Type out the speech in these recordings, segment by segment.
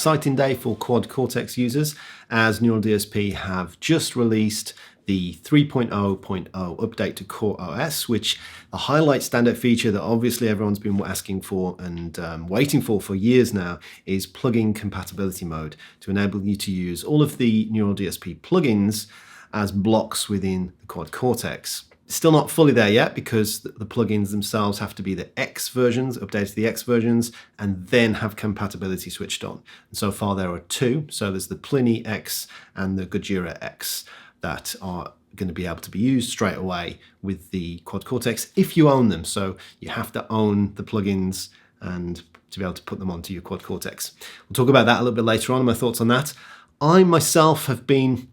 exciting day for Quad Cortex users, as Neural DSP have just released the 3.0.0 update to CorOS, which the highlight standout feature that obviously everyone's been asking for and waiting for years now is plugin compatibility mode to enable you to use all of the Neural DSP plugins as blocks within the Quad Cortex. Still not fully there yet because the plugins themselves have to be the X versions, updated to the X versions, and then have compatibility switched on. And so far there are two. So there's the Plini X and the Gojira X that are going to be able to be used straight away with the Quad Cortex if you own them. So you have to own the plugins and to be able to put them onto your Quad Cortex. We'll talk about that a little bit later on, my thoughts on that. I myself have been,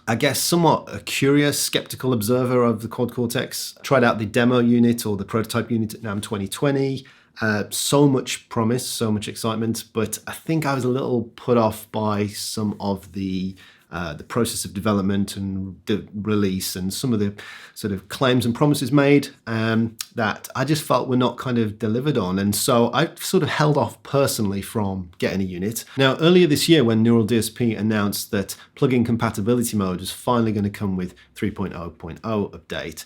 I guess, somewhat a curious, skeptical observer of the Quad Cortex. Tried out the demo unit or the prototype unit at NAMM 2020. So much promise, so much excitement, but I think I was a little put off by some of the process of development and the release and some of the sort of claims and promises made that I just felt were not kind of delivered on. And so I sort of held off personally from getting a unit. Now, earlier this year when Neural DSP announced that plugin compatibility mode was finally going to come with 3.0.0 update,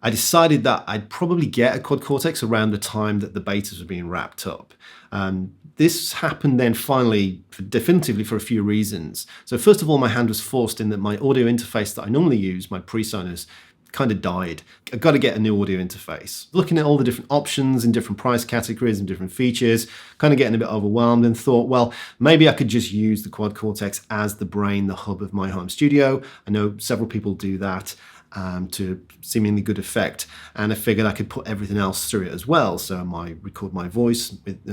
I decided that I'd probably get a Quad Cortex around the time that the betas were being wrapped up. This happened then finally, definitively for a few reasons. So first of all, my hand was forced in that my audio interface that I normally use, my PreSonus, kind of died. I've got to get a new audio interface. Looking at all the different options in different price categories and different features, kind of getting a bit overwhelmed and thought, well, maybe I could just use the Quad Cortex as the brain, the hub of my home studio. I know several people do that. To seemingly good effect, and I figured I could put everything else through it as well. So I record my voice with,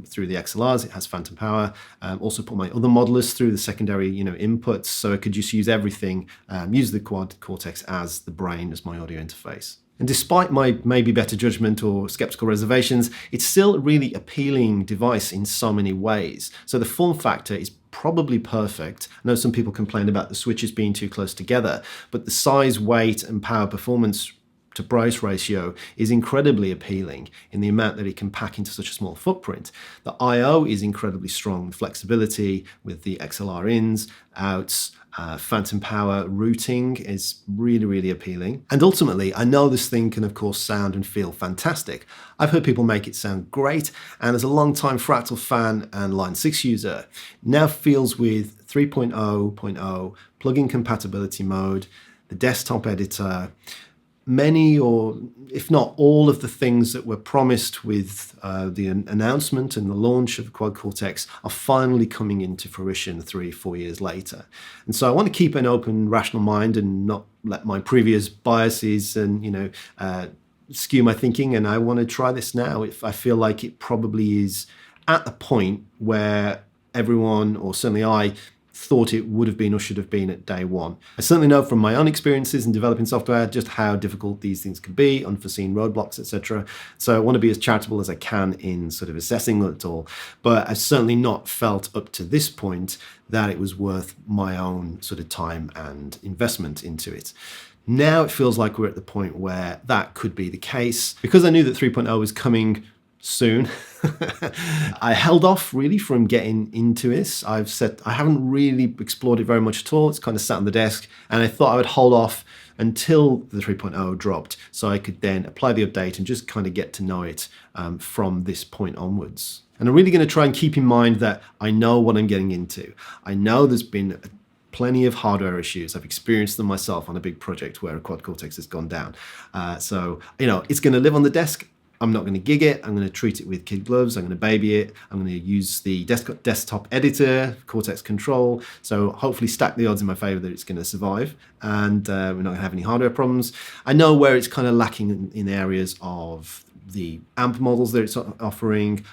through the XLRs. It has phantom power. Also put my other modelers through the secondary, inputs. So I could just use everything. Use the Quad Cortex as the brain, as my audio interface. And despite my maybe better judgment or skeptical reservations, it's still a really appealing device in so many ways. So the form factor is probably perfect. I know some people complain about the switches being too close together, but the size, weight, and power performance to price ratio is incredibly appealing in the amount that it can pack into such a small footprint. The I/O is incredibly strong, flexibility with the XLR ins, outs, phantom power routing is really, really appealing. And ultimately, I know this thing can, of course, sound and feel fantastic. I've heard people make it sound great, and as a long-time Fractal fan and Line 6 user, now feels with 3.0.0, plugin compatibility mode, the desktop editor, many or if not all of the things that were promised with the announcement and the launch of the Quad Cortex are finally coming into fruition 3-4 years later. And so I want to keep an open, rational mind and not let my previous biases and skew my thinking. And I want to try this now. If I feel like it probably is at the point where everyone, or certainly I, thought it would have been or should have been at day one. I certainly know from my own experiences in developing software just how difficult these things can be, unforeseen roadblocks, etc. So I want to be as charitable as I can in sort of assessing it all. But I've certainly not felt up to this point that it was worth my own sort of time and investment into it. Now it feels like we're at the point where that could be the case. Because I knew that 3.0 was coming soon, I held off really from getting into this. I haven't really explored it very much at all. It's kind of sat on the desk, and I thought I would hold off until the 3.0 dropped so I could then apply the update and just kind of get to know it from this point onwards. And I'm really going to try and keep in mind that I know what I'm getting into. I know there's been plenty of hardware issues. I've experienced them myself on a big project where a Quad Cortex has gone down. So it's going to live on the desk. I'm not going to gig it. I'm going to treat it with kid gloves. I'm going to baby it. I'm going to use the desktop editor, Cortex Control. So hopefully stack the odds in my favor that it's going to survive and we're not going to have any hardware problems. I know where it's kind of lacking in areas of the amp models that it's offering.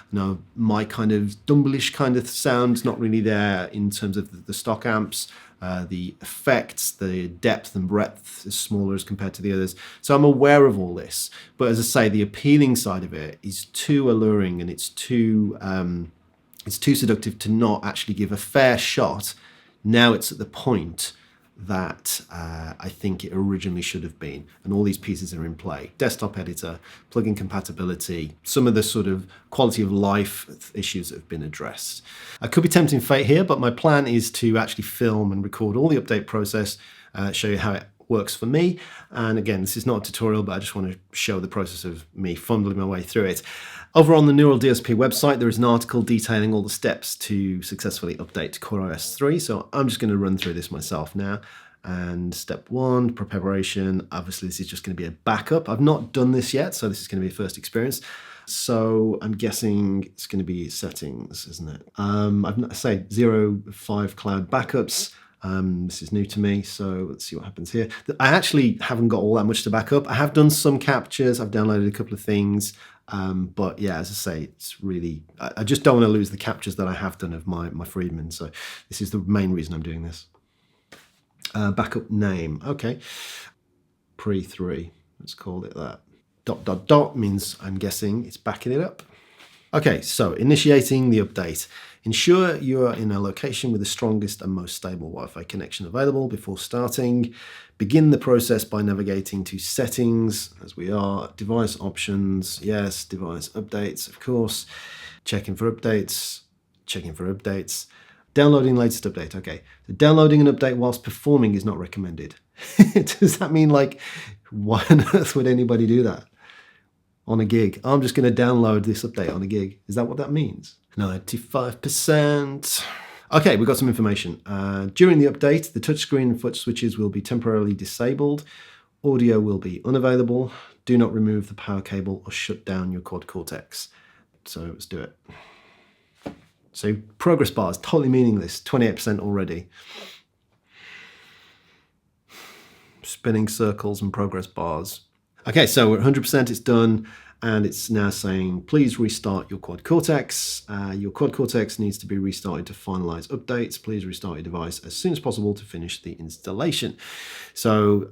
My kind of dumblish kind of sound's not really there in terms of the stock amps. The effects, the depth and breadth is smaller as compared to the others. So I'm aware of all this. But as I say, the appealing side of it is too alluring and it's too seductive to not actually give a fair shot. Now it's at the point that I think it originally should have been. And all these pieces are in play. Desktop editor, plugin compatibility, some of the sort of quality of life issues that have been addressed. I could be tempting fate here, but my plan is to actually film and record all the update process, show you how it works for me. And again, this is not a tutorial, but I just want to show the process of me fumbling my way through it. Over on the Neural DSP website, there is an article detailing all the steps to successfully update CorOS 3. So I'm just going to run through this myself now. And step one, preparation. Obviously, this is just going to be a backup. I've not done this yet, so this is going to be a first experience. So I'm guessing it's going to be settings, isn't it? I've not say 0.5 cloud backups. This is new to me, so let's see what happens here. I actually haven't got all that much to back up. I have done some captures. I've downloaded a couple of things. But yeah, as I say, it's really, I just don't want to lose the captures that I have done of my Friedman. So this is the main reason I'm doing this. Backup name. Okay. Pre3. Let's call it that. ... means I'm guessing it's backing it up. Okay, so initiating the update. Ensure you are in a location with the strongest and most stable Wi-Fi connection available before starting. Begin the process by navigating to settings, as we are, device options, yes, device updates, of course, checking for updates, downloading latest update. Okay, so downloading an update whilst performing is not recommended. Does that mean, like, why on earth would anybody do that? On a gig. I'm just going to download this update on a gig. Is that what that means? 95%. Okay, we've got some information. During the update, the touchscreen and foot switches will be temporarily disabled. Audio will be unavailable. Do not remove the power cable or shut down your Quad Cortex. So let's do it. So progress bars, totally meaningless. 28% already. Spinning circles and progress bars. Okay, so we're 100%, it's done, and it's now saying, please restart your Quad Cortex. Your Quad Cortex needs to be restarted to finalize updates. Please restart your device as soon as possible to finish the installation. So,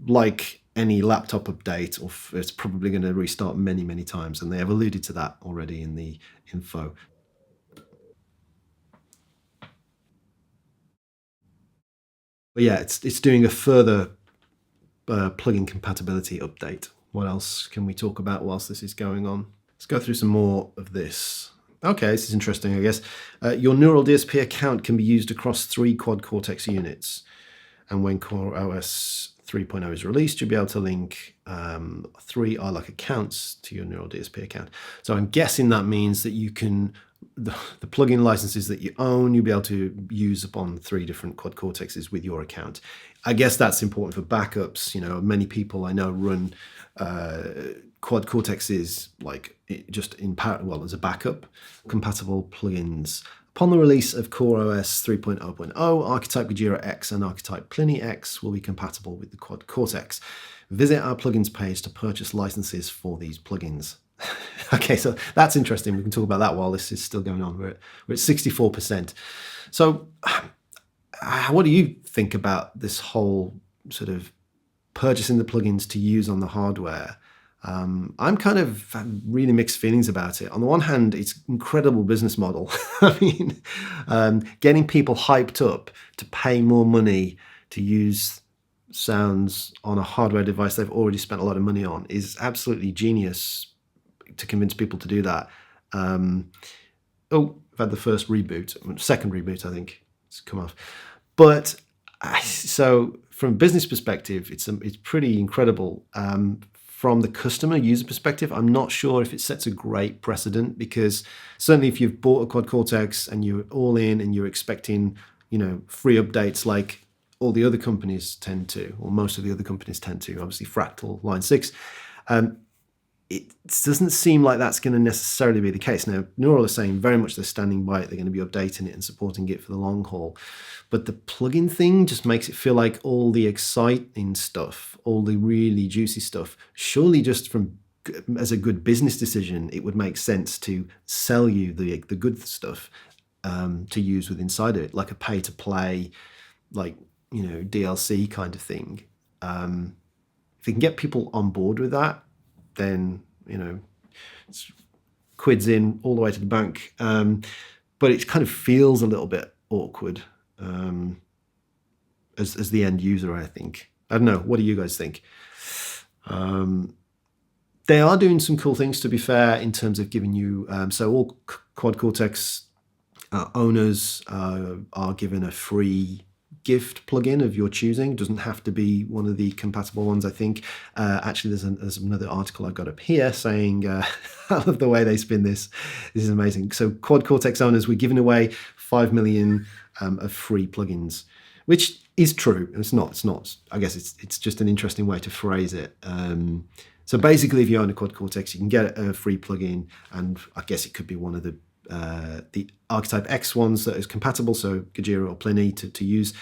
like any laptop update, it's probably going to restart many, many times, and they have alluded to that already in the info. But yeah, it's doing a further plugin compatibility update. What else can we talk about whilst this is going on? Let's go through some more of this. Okay, this is interesting, I guess. Your Neural DSP account can be used across 3 Quad Cortex units. And when CorOS 3.0 is released, you'll be able to link 3 RLAC accounts to your Neural DSP account. So I'm guessing that means that you can, the plugin licenses that you own, you'll be able to use upon 3 different Quad Cortexes with your account. I guess that's important for backups. You know, many people I know run Quad Cortexes like just in parallel as a backup, compatible plugins. Upon the release of CorOS 3.0.0, Archetype Gojira X and Archetype Plini X will be compatible with the Quad Cortex. Visit our plugins page to purchase licenses for these plugins. Okay, so that's interesting. We can talk about that while this is still going on. We're at 64%. So what do you think about this whole sort of purchasing the plugins to use on the hardware? I'm kind of really mixed feelings about it. On the one hand, it's an incredible business model. I mean, getting people hyped up to pay more money to use sounds on a hardware device they've already spent a lot of money on is absolutely genius to convince people to do that. Oh, I've had the first reboot, second reboot, I think it's come off. But so from a business perspective, it's pretty incredible. From the customer user perspective, I'm not sure if it sets a great precedent, because certainly if you've bought a Quad Cortex and you're all in and you're expecting, you know, free updates like all the other companies tend to, or most of the other companies tend to, obviously Fractal, Line 6, it doesn't seem like that's going to necessarily be the case. Now, Neural is saying very much they're standing by it. They're going to be updating it and supporting it for the long haul. But the plugin thing just makes it feel like all the exciting stuff, all the really juicy stuff, surely just from as a good business decision, it would make sense to sell you the good stuff to use with inside of it, like a pay-to-play, like, you know, DLC kind of thing. If you can get people on board with that, then, you know, it's quids in all the way to the bank. But it kind of feels a little bit awkward. as the end user, I think. I don't know. What do you guys think? They are doing some cool things, to be fair, in terms of giving you, so all Quad Cortex owners are given a free gift plugin of your choosing. It doesn't have to be one of the compatible ones, I think. Actually, there's another article I got up here saying, I love the way they spin this. This is amazing. So Quad Cortex owners, we're giving away 5 million of free plugins, which is true. It's not. I guess it's just an interesting way to phrase it. So basically, if you own a Quad Cortex, you can get a free plugin, and I guess it could be one of the Archetype X ones that is compatible, so Gojira or Plini to use.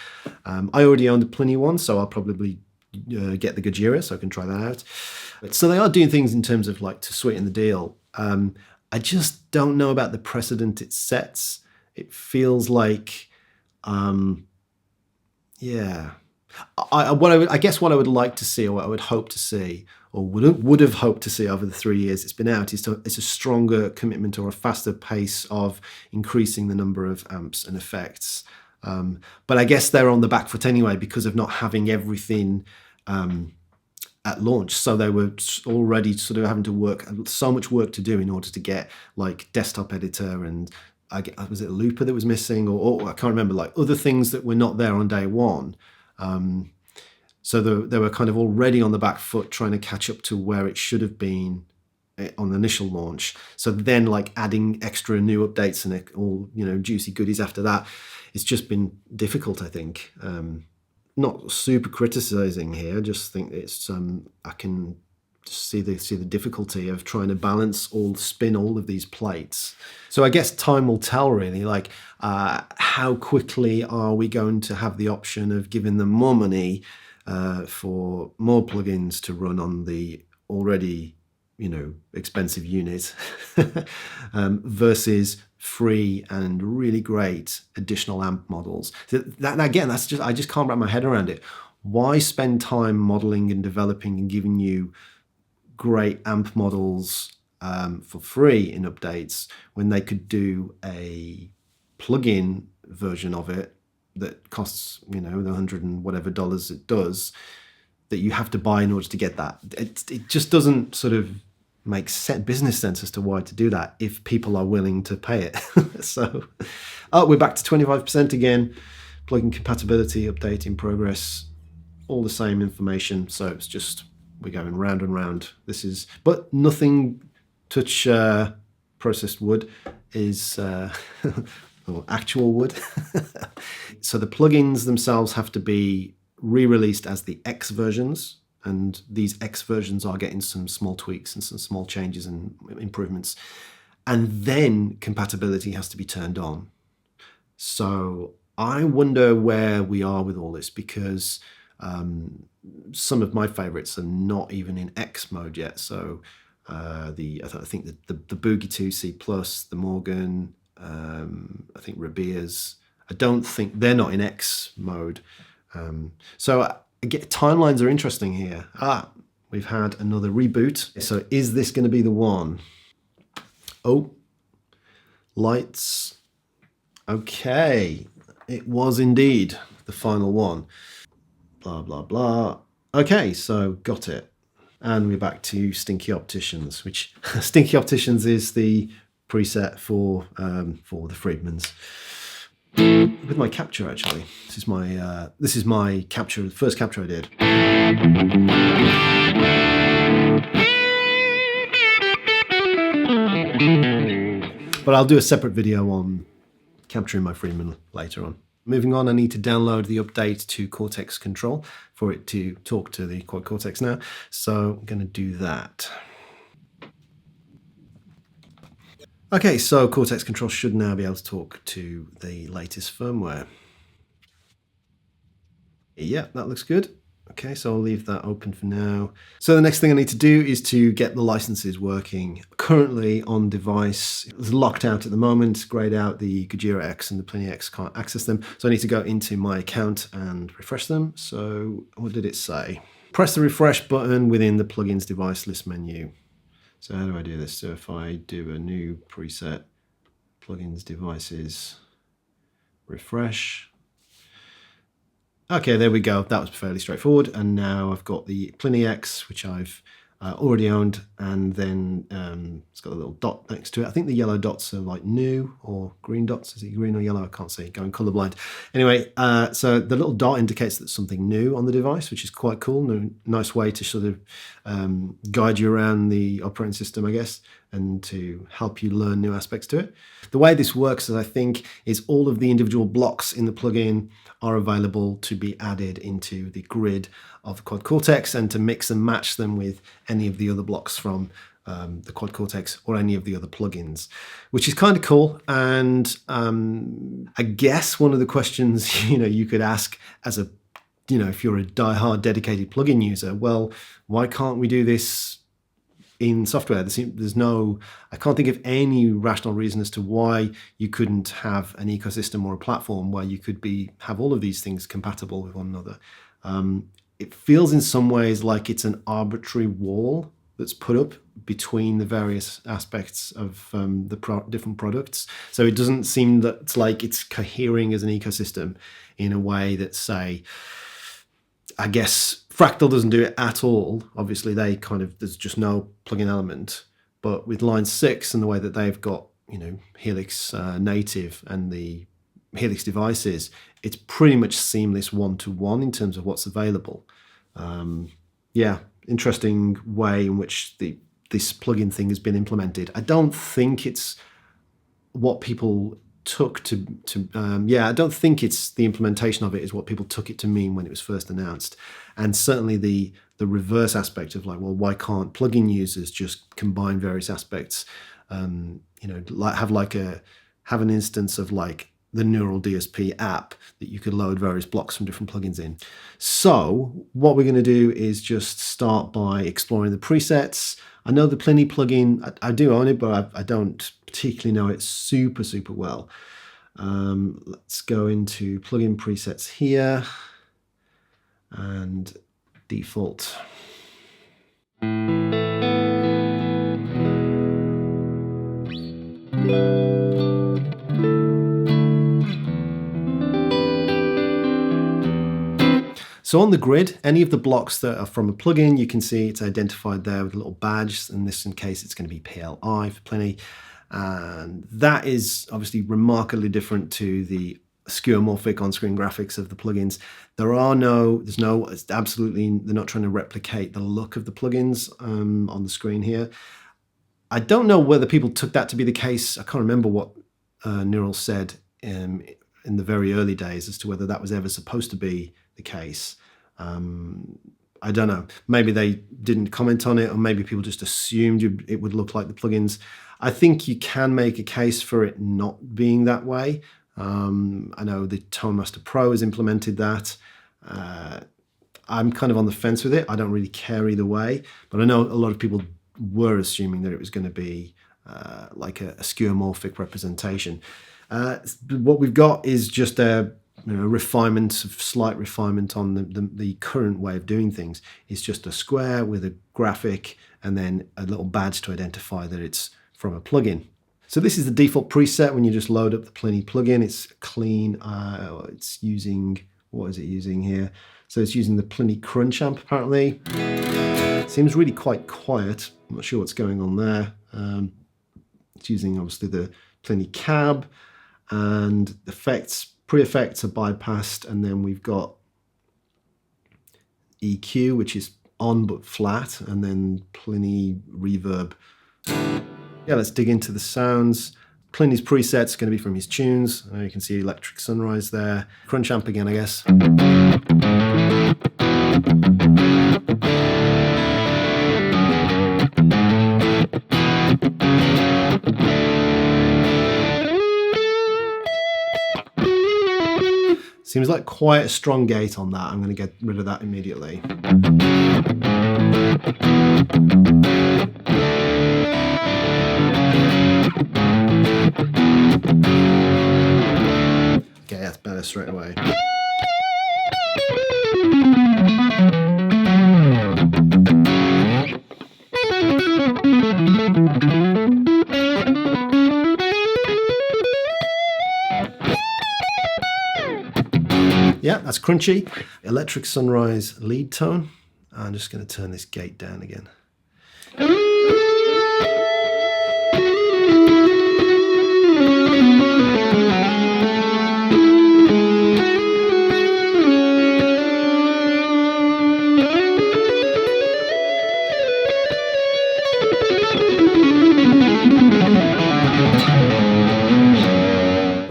I already own the Plini one, so I'll probably get the Gojira, so I can try that out. So they are doing things in terms of like to sweeten the deal. I just don't know about the precedent it sets. It feels like, yeah. I guess what I would like to see, or what I would hope to see, or would have hoped to see over the 3 years it's been out, is a stronger commitment or a faster pace of increasing the number of amps and effects. But I guess they're on the back foot anyway because of not having everything at launch. So they were already sort of having to work, so much work to do in order to get like desktop editor and was it a looper that was missing, or I can't remember, like other things that were not there on day one. So they were kind of already on the back foot trying to catch up to where it should have been on the initial launch. So then like adding extra new updates and all, juicy goodies after that, it's just been difficult, I think. Not super criticizing here, I just think it's I can see the difficulty of trying to spin all of these plates. So I guess time will tell, really, like how quickly are we going to have the option of giving them more money for more plugins to run on the already expensive unit versus free and really great additional amp models. That again, I just can't wrap my head around it. Why spend time modeling and developing and giving you great amp models for free in updates when they could do a plugin version of it that costs the $100 and whatever it does, that you have to buy in order to get that? It just doesn't sort of make business sense as to why to do that if people are willing to pay it. So we're back to 25% again. Plugin compatibility update in progress, all the same information. So it's just we're going round and round. But nothing touch processed wood is or actual wood. So the plugins themselves have to be re-released as the X versions, and these X versions are getting some small tweaks and some small changes and improvements. And then compatibility has to be turned on. So I wonder where we are with all this, because some of my favorites are not even in X mode yet. So I think the Boogie 2 C+, the Morgan, I think Rabia's, I don't think they're not in X mode. So timelines are interesting here. We've had another reboot. So is this going to be the one? Oh, lights. Okay, it was indeed the final one. Blah, blah, blah. Okay, so got it. And we're back to Stinky Opticians, which Stinky Opticians is the preset for the Friedmans. With my capture, actually. This is my capture, the first capture I did. But I'll do a separate video on capturing my Friedman later on. Moving on, I need to download the update to Cortex Control for it to talk to the Quad Cortex now. So I'm going to do that. Okay, so Cortex Control should now be able to talk to the latest firmware. Yeah, that looks good. Okay, so I'll leave that open for now. So the next thing I need to do is to get the licenses working. Currently on device, it's locked out at the moment, grayed out. The Gojira X and the Plini X can't access them. So I need to go into my account and refresh them. So what did it say? Press the refresh button within the plugins device list menu. So how do I do this? So if I do a new preset, plugins devices, refresh, Okay, there we go. That was fairly straightforward. And now I've got the Plini X, which I've already owned, and then it's got a little dot next to it. I think the yellow dots are like new, or green dots. Is it green or yellow? I can't see. Going colorblind. Anyway, so the little dot indicates that something new on the device, which is quite cool. Nice way to sort of guide you around the operating system, I guess, and to help you learn new aspects to it. The way this works, as I think, is all of the individual blocks in the plugin are available to be added into the grid of the Quad Cortex and to mix and match them with any of the other blocks from the Quad Cortex or any of the other plugins, which is kind of cool. And I guess one of the questions you could ask as a if you're a diehard dedicated plugin user, well, why can't we do this in software? There's no, I can't think of any rational reason as to why you couldn't have an ecosystem or a platform where you could have all of these things compatible with one another. It feels in some ways like it's an arbitrary wall that's put up between the various aspects of the different products. So it doesn't seem that it's like it's cohering as an ecosystem in a way that, say, I guess Fractal doesn't do it at all. Obviously, there's just no plugin element. But with Line 6 and the way that they've got, Helix native and the Helix devices, it's pretty much seamless one-to-one in terms of what's available. Interesting way in which this plugin thing has been implemented. I don't think it's what people took I don't think it's the implementation of it is what people took it to mean when it was first announced. And certainly the reverse aspect of like, well, why can't plugin users just combine various aspects? Have an instance of like the Neural DSP app that you could load various blocks from different plugins in. So what we're going to do is just start by exploring the presets. I know the Plini plugin, I do own it, but I don't particularly know it super, super well. Let's go into plugin presets here and default. So on the grid, any of the blocks that are from a plugin, you can see it's identified there with a little badge. In this case, it's going to be PLI for Plini. And that is obviously remarkably different to the skeuomorphic on-screen graphics of the plugins. They're not trying to replicate the look of the plugins on the screen here. I don't know whether people took that to be the case. I can't remember what Neural said in the very early days as to whether that was ever supposed to be the case. I don't know. Maybe they didn't comment on it, or maybe people just assumed it would look like the plugins. I think you can make a case for it not being that way. I know the ToneMaster Pro has implemented that. I'm kind of on the fence with it. I don't really care either way, but I know a lot of people were assuming that it was going to be like a skeuomorphic representation. What we've got is just a slight refinement on the current way of doing things. It's just a square with a graphic and then a little badge to identify that it's from a plugin. So this is the default preset when you just load up the Plini plugin. It's clean. It's using, what is it using here? So it's using the Plini Crunch amp apparently. Seems really quite quiet. I'm not sure what's going on there. It's using obviously the Plini cab, and pre-effects are bypassed, and then we've got EQ, which is on but flat, and then Plini reverb. Yeah, let's dig into the sounds. Plini's presets going to be from his tunes. You can see Electric Sunrise there. Crunch amp again, I guess. Seems like quite a strong gate on that. I'm going to get rid of that immediately. Okay, that's better straight away. Yeah, That's crunchy. Electric Sunrise lead tone. I'm just going to turn this gate down again.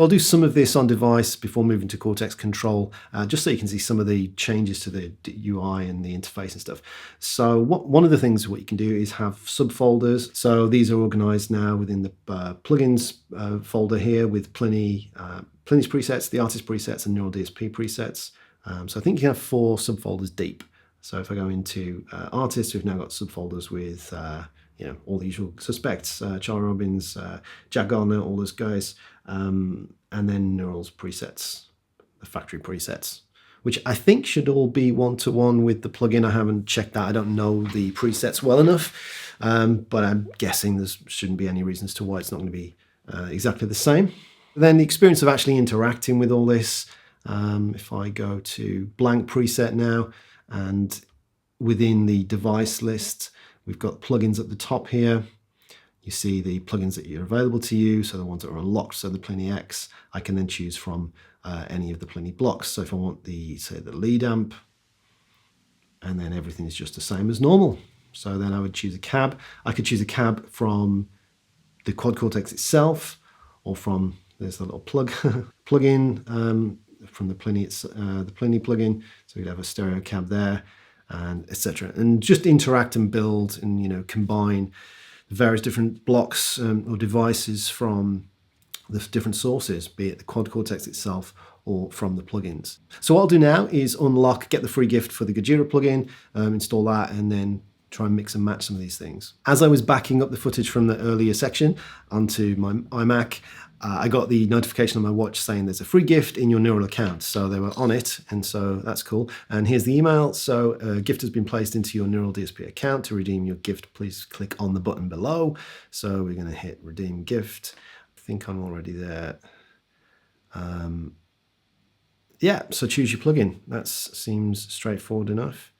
I'll do some of this on device before moving to Cortex Control, just so you can see some of the changes to the UI and the interface and stuff. So one of the things what you can do is have subfolders. So these are organized now within the plugins folder here with Plini's presets, the artist presets, and Neural DSP presets. So I think you can have 4 subfolders deep. So if I go into artists, we've now got subfolders with all the usual suspects, Charlie Robbins, Jack Garner, all those guys, and then Neural's presets, the factory presets, which I think should all be one-to-one with the plugin. I haven't checked that. I don't know the presets well enough, but I'm guessing there shouldn't be any reasons to why it's not going to be exactly the same. Then the experience of actually interacting with all this, if I go to blank preset now, and within the device list, we've got plugins at the top here. You see the plugins that are available to you, so the ones that are unlocked, so the Plini X, I can then choose from any of the Plini blocks. So if I want say the lead amp, and then everything is just the same as normal. So then I would choose a cab. I could choose a cab from the Quad Cortex itself, or from, there's the little plugin from the Plini plugin. So we'd have a stereo cab there, and etc. And just interact and build and combine various different blocks or devices from the different sources, be it the Quad Cortex itself or from the plugins. So what I'll do now is get the free gift for the Gojira plugin, install that, and then try and mix and match some of these things. As I was backing up the footage from the earlier section onto my iMac, I got the notification on my watch saying there's a free gift in your Neural account. So they were on it, and so that's cool. And here's the email. So a gift has been placed into your Neural DSP account. To redeem your gift, please click on the button below. So we're going to hit redeem gift. I think I'm already there. Yeah, so choose your plugin. That seems straightforward enough.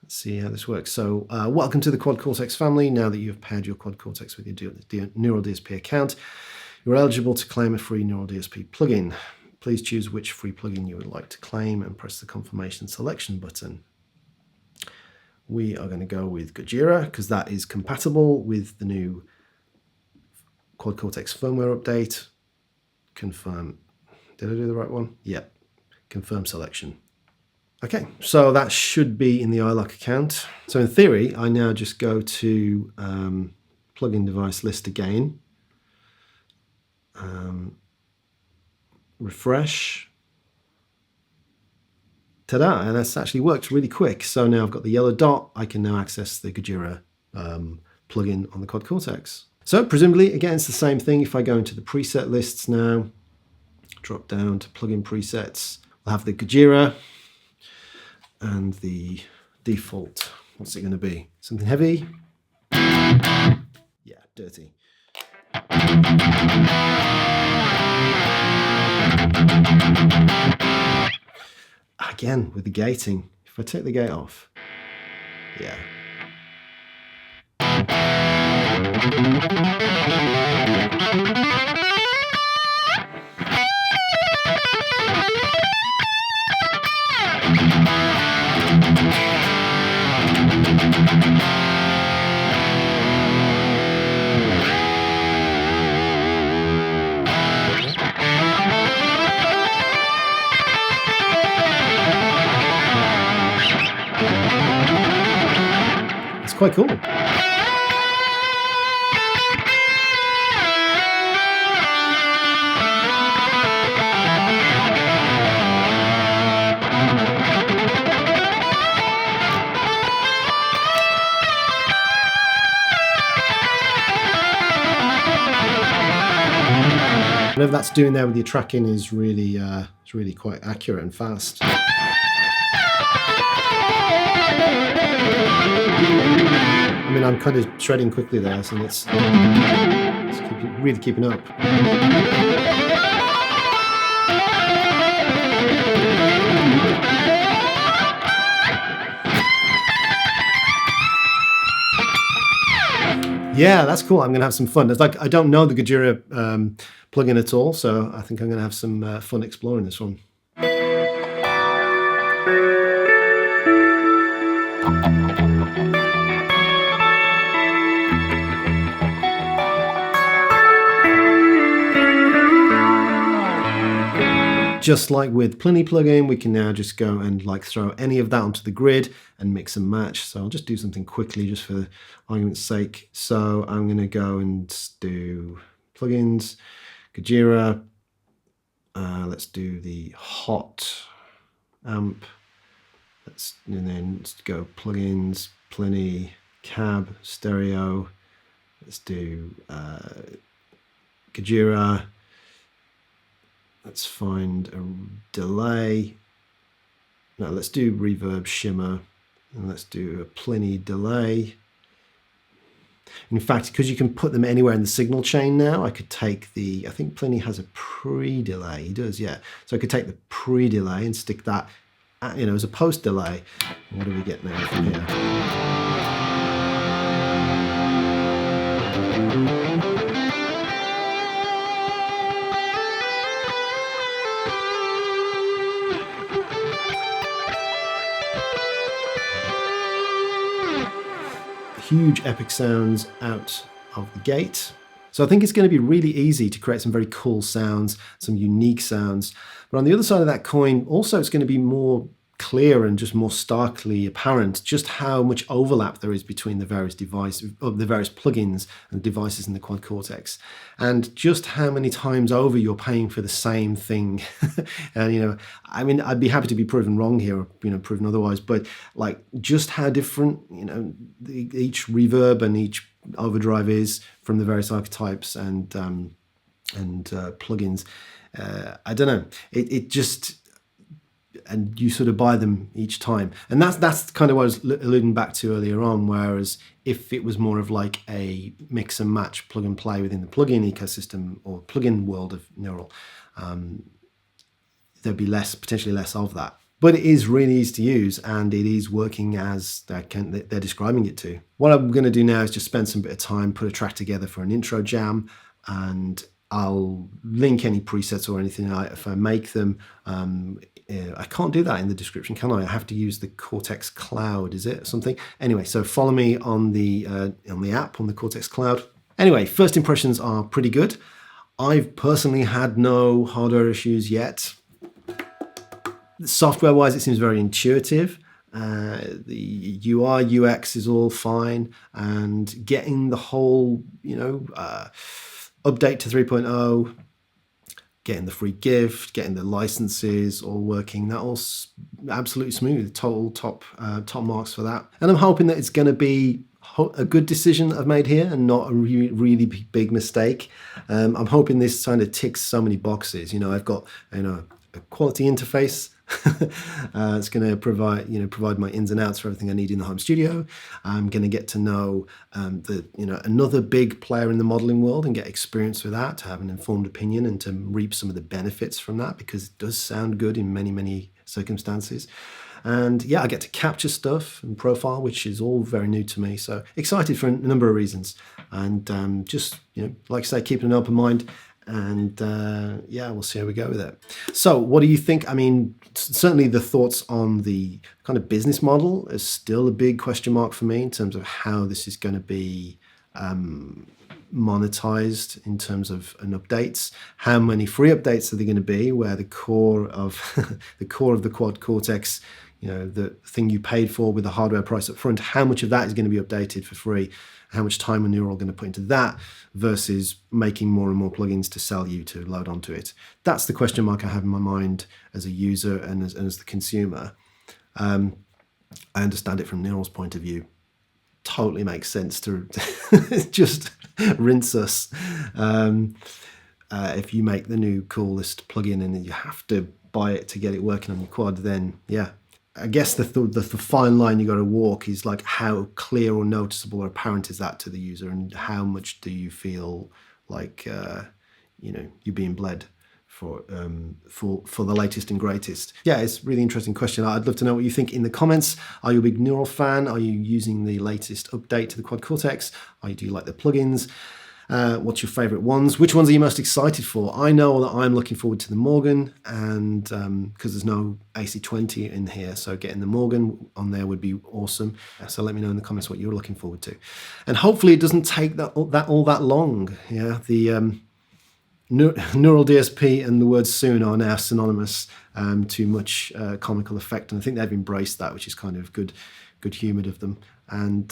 Let's see how this works. So welcome to the Quad Cortex family. Now that you've paired your Quad Cortex with your Neural DSP account, you're eligible to claim a free Neural DSP plugin. Please choose which free plugin you would like to claim and press the confirmation selection button. We are going to go with Gojira because that is compatible with the new Quad Cortex firmware update. Confirm. Did I do the right one? Yep. Confirm selection. Okay, so that should be in the iLock account. So in theory, I now just go to plugin device list again. Refresh. Ta-da, and that's actually worked really quick. So now I've got the yellow dot. I can now access the Gojira plugin on the Quad Cortex. So presumably, again, it's the same thing. If I go into the preset lists now, drop down to plugin presets, we'll have the Gojira and the default. What's it going to be? Something heavy? Yeah, dirty. Again, with the gating, if I take the gate off, yeah. It's quite cool. Whatever that's doing there with your tracking is really, it's really quite accurate and fast. I mean, I'm kind of shredding quickly there, so it's really keeping up. Yeah, that's cool. I'm going to have some fun. It's like I don't know the Gojira plugin at all, so I think I'm going to have some fun exploring this one. Just like with Plini plugin, we can now just go and like throw any of that onto the grid and mix and match. So I'll just do something quickly just for argument's sake. So I'm going to go and do plugins, Gojira. Let's do the hot amp. And then let's go plugins, Plini, cab, stereo. Let's do Gojira. Let's find a delay. No, let's do reverb, shimmer, and let's do a Plini delay. In fact, because you can put them anywhere in the signal chain now, I could take the, I think Plini has a pre-delay. He does, yeah. So I could take the pre-delay and stick that, as a post-delay. What do we get now from here? Huge epic sounds out of the gate. So I think it's going to be really easy to create some very cool sounds, some unique sounds. But on the other side of that coin, also it's going to be more clear and just more starkly apparent just how much overlap there is between the various devices, the various plugins and devices in the Quad Cortex, and just how many times over you're paying for the same thing. And I mean, I'd be happy to be proven wrong here, or proven otherwise, but like just how different each reverb and each overdrive is from the various archetypes and plugins. I don't know. It just. And you sort of buy them each time. And that's kind of what I was alluding back to earlier on, whereas if it was more of like a mix and match, plug and play within the plugin ecosystem or plugin world of Neural, there'd be potentially less of that. But it is really easy to use, and it is working as they're describing it to. What I'm going to do now is just spend some bit of time, put a track together for an intro jam, and I'll link any presets or anything if I make them. I can't do that in the description, can I? I have to use the Cortex Cloud, is it? Something? Anyway, so follow me on the app, on the Cortex Cloud. Anyway, first impressions are pretty good. I've personally had no hardware issues yet. Software-wise, it seems very intuitive. The UI, UX is all fine, and getting the whole, update to 3.0, getting the free gift, getting the licenses all working, that all absolutely smooth. Total top marks for that. And I'm hoping that it's going to be a good decision I've made here and not a really big mistake. I'm hoping this kind of ticks so many boxes. I've got a quality interface. It's going to provide my ins and outs for everything I need in the home studio. I'm going to get to know another big player in the modeling world and get experience with that, to have an informed opinion and to reap some of the benefits from that, because it does sound good in many circumstances. And yeah, I get to capture stuff and profile, which is all very new to me. So excited for a number of reasons, and just like I say, keeping an open mind. And yeah, we'll see how we go with it. So what do you think? I mean, certainly the thoughts on the kind of business model is still a big question mark for me in terms of how this is going to be monetized in terms of updates. How many free updates are there going to be, where the core of the Quad Cortex, the thing you paid for with the hardware price up front, how much of that is going to be updated for free? How much time are Neural going to put into that versus making more and more plugins to sell you to load onto it? That's the question mark I have in my mind as a user and as the consumer. I understand it from Neural's point of view. Totally makes sense to just rinse us. If you make the new coolest plugin and you have to buy it to get it working on your quad, then yeah. I guess the fine line you got to walk is like, how clear or noticeable or apparent is that to the user, and how much do you feel like you're being bled for the latest and greatest? Yeah, it's a really interesting question. I'd love to know what you think in the comments. Are you a big Neural fan? Are you using the latest update to the Quad Cortex? Do you like the plugins? What's your favorite ones? Which ones are you most excited for? I know that I'm looking forward to the Morgan, and because there's no AC20 in here, so getting the Morgan on there would be awesome. So let me know in the comments what you're looking forward to, and hopefully it doesn't take all that long. Yeah, the Neural DSP and the word soon are now synonymous to much comical effect, and I think they've embraced that, which is kind of good humoured of them. And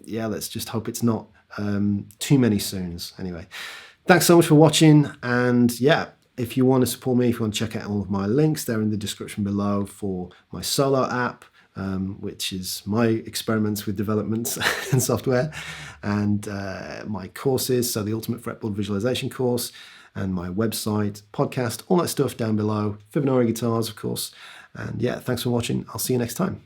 yeah, let's just hope it's not too many soons. Anyway, thanks so much for watching, and yeah, if you want to support me, if you want to check out all of my links, they're in the description below for my solo app, which is my experiments with developments and software, and my courses, so the Ultimate Fretboard Visualization course, and my website, podcast, all that stuff down below, Fibonacci guitars, of course. And yeah, thanks for watching. I'll see you next time.